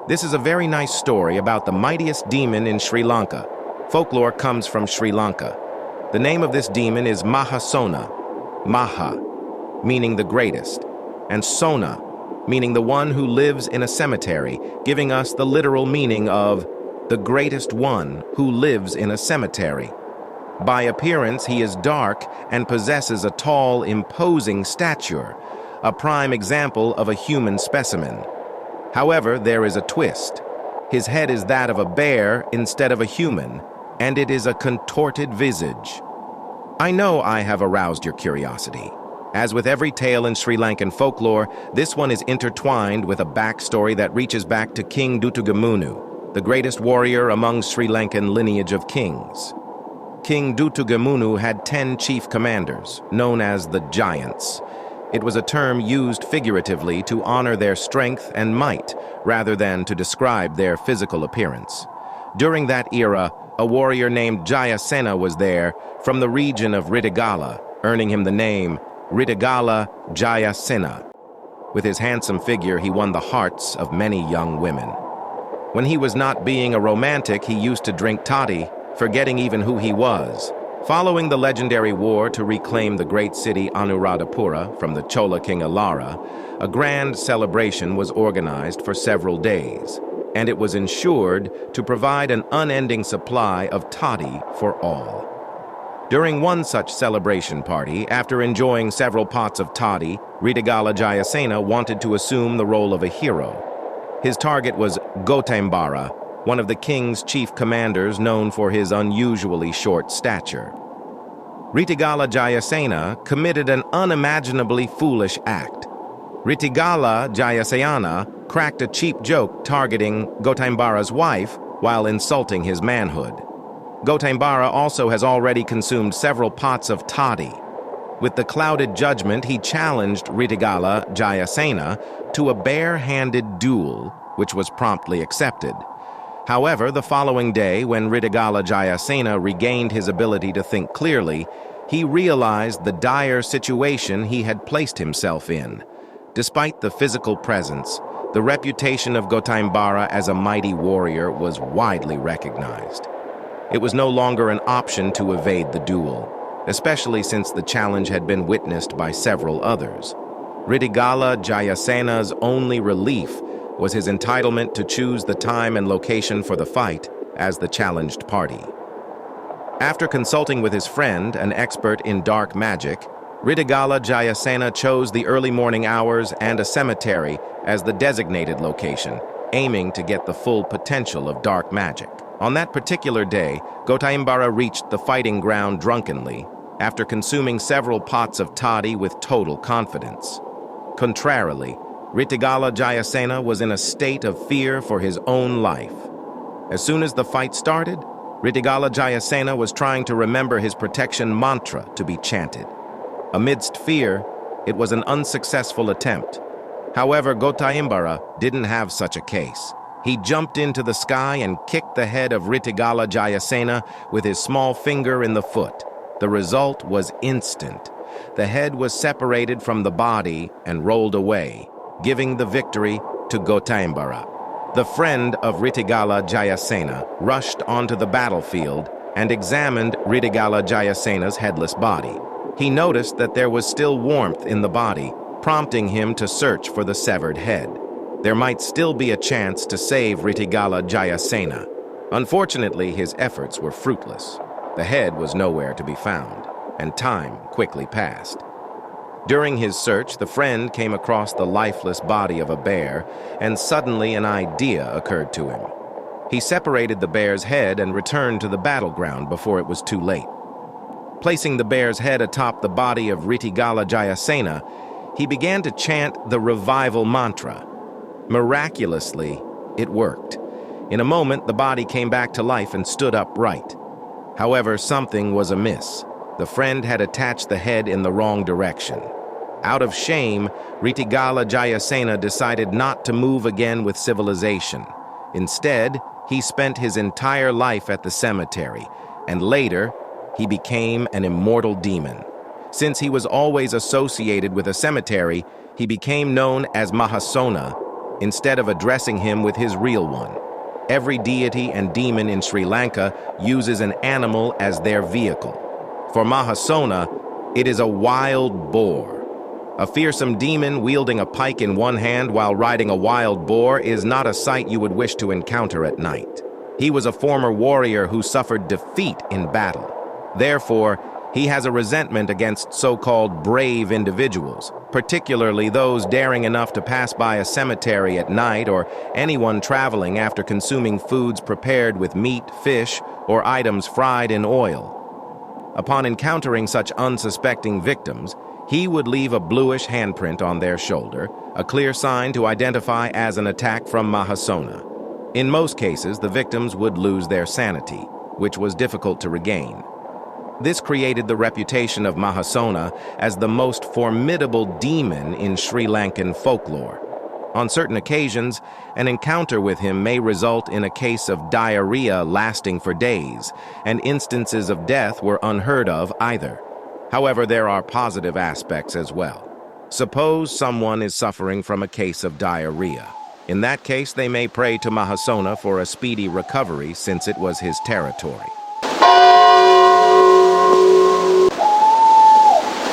This is a very nice story about the mightiest demon in Sri Lanka. Folklore comes from Sri Lanka. The name of this demon is Mahasona, Maha, meaning the greatest, and Sona, meaning the one who lives in a cemetery, giving us the literal meaning of the greatest one who lives in a cemetery. By appearance, he is dark and possesses a tall, imposing stature, a prime example of a human specimen. However, there is a twist. His head is that of a bear instead of a human, and it is a contorted visage. I know I have aroused your curiosity. As with every tale in Sri Lankan folklore, this one is intertwined with a backstory that reaches back to King Dutugemunu, the greatest warrior among Sri Lankan lineage of kings. King Dutugemunu had 10 chief commanders, known as the Giants. It was a term used figuratively to honor their strength and might, rather than to describe their physical appearance. During that era, a warrior named Jayasena was there from the region of Rittigala, earning him the name Rittigala Jayasena. With his handsome figure, he won the hearts of many young women. When he was not being a romantic, he used to drink toddy, forgetting even who he was. Following the legendary war to reclaim the great city Anuradhapura from the Chola king Alara, a grand celebration was organized for several days, and it was ensured to provide an unending supply of toddy for all. During one such celebration party, after enjoying several pots of toddy, Rittigala Jayasena wanted to assume the role of a hero. His target was Gotambara, one of the king's chief commanders known for his unusually short stature. Rittigala Jayasena committed an unimaginably foolish act. Rittigala Jayasena cracked a cheap joke targeting Gotambara's wife while insulting his manhood. Gotambara also has already consumed several pots of toddy. With the clouded judgment, he challenged Rittigala Jayasena to a bare-handed duel, which was promptly accepted. However, the following day, when Rittigala Jayasena regained his ability to think clearly, he realized the dire situation he had placed himself in. Despite the physical presence, the reputation of Gotambara as a mighty warrior was widely recognized. It was no longer an option to evade the duel, especially since the challenge had been witnessed by several others. Rittigala Jayasena's only relief was his entitlement to choose the time and location for the fight as the challenged party. After consulting with his friend, an expert in dark magic, Rittigala Jayasena chose the early morning hours and a cemetery as the designated location, aiming to get the full potential of dark magic. On that particular day, Gotambara reached the fighting ground drunkenly, after consuming several pots of toddy with total confidence. Contrarily, Rittigala Jayasena was in a state of fear for his own life. As soon as the fight started, Rittigala Jayasena was trying to remember his protection mantra to be chanted. Amidst fear, it was an unsuccessful attempt. However, Gotambara didn't have such a case. He jumped into the sky and kicked the head of Rittigala Jayasena with his small finger in the foot. The result was instant. The head was separated from the body and rolled away, giving the victory to Gotambara. The friend of Rittigala Jayasena rushed onto the battlefield and examined Rittigala Jayasena's headless body. He noticed that there was still warmth in the body, prompting him to search for the severed head. There might still be a chance to save Rittigala Jayasena. Unfortunately, his efforts were fruitless. The head was nowhere to be found, and time quickly passed. During his search, the friend came across the lifeless body of a bear, and suddenly an idea occurred to him. He separated the bear's head and returned to the battleground before it was too late. Placing the bear's head atop the body of Rittigala Jayasena, he began to chant the revival mantra. Miraculously, it worked. In a moment, the body came back to life and stood upright. However, something was amiss. The friend had attached the head in the wrong direction. Out of shame, Rittigala Jayasena decided not to move again with civilization. Instead, he spent his entire life at the cemetery, and later, he became an immortal demon. Since he was always associated with a cemetery, he became known as Mahasona, instead of addressing him with his real one. Every deity and demon in Sri Lanka uses an animal as their vehicle. For Mahasona, it is a wild boar. A fearsome demon wielding a pike in one hand while riding a wild boar is not a sight you would wish to encounter at night. He was a former warrior who suffered defeat in battle. Therefore, he has a resentment against so-called brave individuals, particularly those daring enough to pass by a cemetery at night or anyone traveling after consuming foods prepared with meat, fish, or items fried in oil. Upon encountering such unsuspecting victims, he would leave a bluish handprint on their shoulder, a clear sign to identify as an attack from Mahasona. In most cases, the victims would lose their sanity, which was difficult to regain. This created the reputation of Mahasona as the most formidable demon in Sri Lankan folklore. On certain occasions, an encounter with him may result in a case of diarrhea lasting for days, and instances of death were unheard of either. However, there are positive aspects as well. Suppose someone is suffering from a case of diarrhea. In that case, they may pray to Mahasona for a speedy recovery since it was his territory.